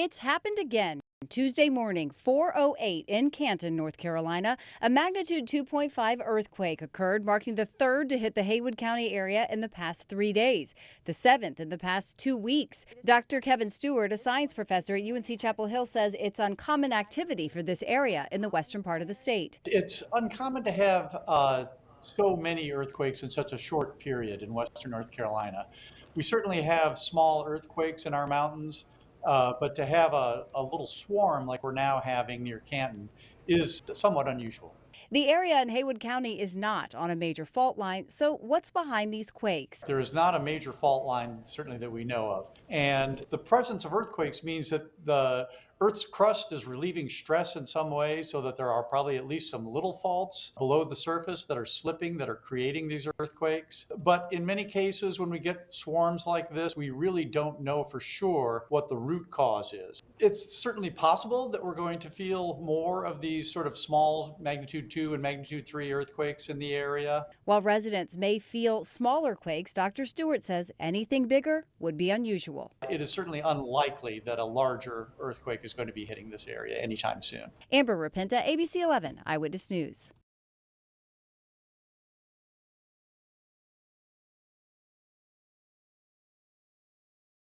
It's happened again. Tuesday morning, 4:08 in Canton, North Carolina, a magnitude 2.5 earthquake occurred, marking the third to hit the Haywood County area in the past 3 days, the seventh in the past 2 weeks. Dr. Kevin Stewart, a science professor at UNC Chapel Hill, says it's uncommon activity for this area in the western part of the state. It's uncommon to have so many earthquakes in such a short period in western North Carolina. We certainly have small earthquakes in our mountains, but to have a little swarm like we're now having near Canton is somewhat unusual. The area in Haywood County is not on a major fault line, so what's behind these quakes? There is not a major fault line, certainly that we know of. And the presence of earthquakes means that the Earth's crust is relieving stress in some way, so that there are probably at least some little faults below the surface that are slipping, that are creating these earthquakes. But in many cases, when we get swarms like this, we really don't know for sure what the root cause is. It's certainly possible that we're going to feel more of these sort of small magnitude 2 and magnitude 3 earthquakes in the area. While residents may feel smaller quakes, Dr. Stewart says anything bigger would be unusual. It is certainly unlikely that a larger earthquake is going to be hitting this area anytime soon. Amber Rapenta, ABC 11 Eyewitness News.